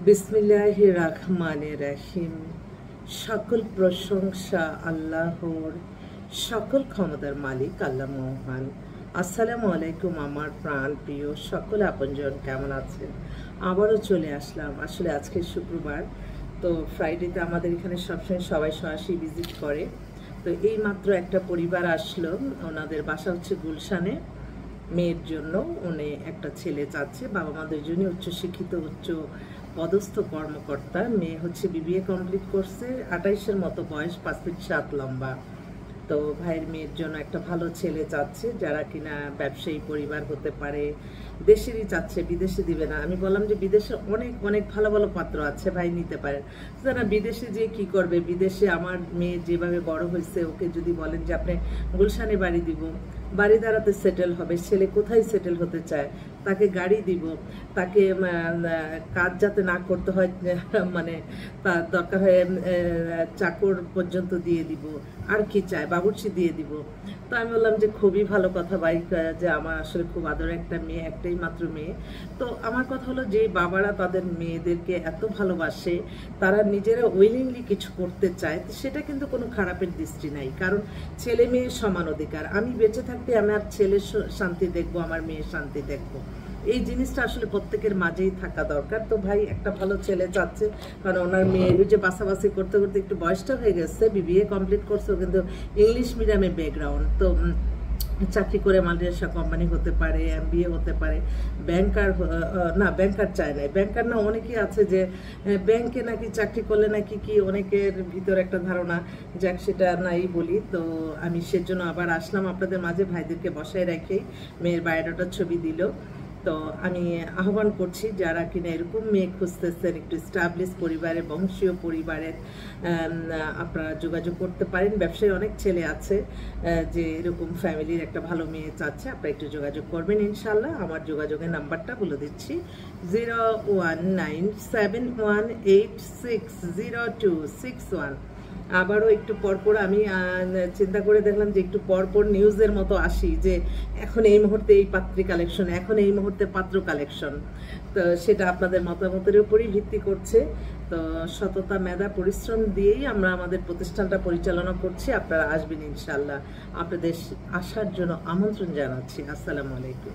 বিসমিল্লাহির রহমানির রহিম। সকল প্রশংসা আল্লাহর, সকল ক্ষমতার মালিক আল্লাহ মহান। আসসালামু আলাইকুম আমার প্রাণ প্রিয় সকল আপনজন, কেমন আছেন? আবারও চলে আসলাম। আসলে আজকে শুক্রবার, তো ফ্রাইডেতে আমাদের এখানে সবসময় সবাই সরাসরি ভিজিট করে। তো এই মাত্র একটা পরিবার আসলো, ওনাদের বাসা হচ্ছে গুলশানে। মেয়ের জন্য উনি একটা ছেলে চাচ্ছে, বাবা মাদের জন্য উচ্চশিক্ষিত, উচ্চ পদস্থ কর্মকর্তা। মেয়ে হচ্ছে বিবিএ কমপ্লিট করছে, 28-এর মতো বয়স, 5 ফিট 7 লম্বা। তো ভাইয়ের মেয়ের জন্য একটা ভালো ছেলে চাচ্ছে, যারা কিনা ব্যবসায়ী পরিবার হতে পারে, দেশেরই চাচ্ছে, বিদেশে দিবে না। আমি বললাম যে বিদেশে অনেক অনেক ভালো ভালো পাত্র আছে, ভাই নিতে পারেন। যারা বিদেশে যে কি করবে, বিদেশে আমার মেয়ে যেভাবে বড় হয়েছে, ওকে যদি বলেন যে আপনি গুলশানে বাড়ি দিব, বাড়ি দাঁড়াতে সেটেল হবে। ছেলে কোথায় সেটেল হতে চায়, তাকে গাড়ি দিব, তাকে কাজ যাতে না করতে হয়, মানে তার দরকার হয় চাকর পর্যন্ত দিয়ে দিব, আর কি চায়, বাবুর্চি দিয়ে দিব। তো আমি বললাম যে খুবই ভালো কথা ভাই, যে আমার আসলে খুব আদরের একটা মেয়ে, একটাই মাত্র মেয়ে। তো আমার কথা হলো যে বাবারা তাদের মেয়েদেরকে এত ভালোবাসে, তারা নিজেরা উইলিংলি কিছু করতে চায়, সেটা কিন্তু কোনো খারাপের দৃষ্টি নাই, কারণ ছেলে মেয়ের সমান অধিকার। আমি বেঁচে থাকতে আমার ছেলের শান্তি দেখবো, আমার মেয়ের শান্তি দেখবো, এই জিনিসটা আসলে প্রত্যেকের মাঝেই থাকা দরকার। তো ভাই একটা ভালো ছেলে চাচ্ছে, কারণ ওনার মেয়ের যে বাছাবাছি করতে করতে একটু বয়সটা হয়ে গেছে, বিবিএ কমপ্লিট করছে, কিন্তু ইংলিশ মিডিয়ামে ব্যাকগ্রাউন্ড। তো চাকরি করে মাল্টিনেশনাল কোম্পানি হতে পারে, এমবিএ হতে পারে, ব্যাংকার না, ব্যাংকার চায় না, ব্যাংকার না, অনেকেই আছে যে ব্যাংকে নাকি চাকরি করলে নাকি কি, অনেকের ভিতর একটা ধারণা, যাক সেটা নাই বলি। তো আমি সেজন্য আবার আসলাম আপনাদের মাঝে, ভাইদেরকে বসায় রেখেই মেয়ের বায়োডাটার ছবি দিল। তো আমি আহ্বান করছি, যারা কিনা এরকম মেয়ে খুঁজতেছেন, একটু স্টাবলিশ পরিবারের, বংশীয় পরিবারের, আপনারা যোগাযোগ করতে পারেন। ব্যবসায়ী অনেক ছেলে আছে যে এরকম ফ্যামিলির একটা ভালো মেয়ে চাচ্ছে, আপনারা একটু যোগাযোগ করবেন ইনশাল্লাহ। আমার যোগাযোগের নাম্বারটা বলে দিচ্ছি, 01971860261। আবারও একটু পরপর আমি চিন্তা করে দেখলাম যে একটু পরপর নিউজের মতো আসি, যে এখন এই মুহূর্তে এই পাত্রী কালেকশন, এখন এই মুহূর্তে পাত্র কালেকশন। তো সেটা আপনাদের মতামতের উপরই ভিত্তি করছে। তো সততা, মেধা, পরিশ্রম দিয়েই আমরা আমাদের প্রতিষ্ঠানটা পরিচালনা করছি। আপনারা আসবেন ইনশাল্লাহ। আপনাদের আসার জন্য আমন্ত্রণ জানাচ্ছি। আসসালামু আলাইকুম।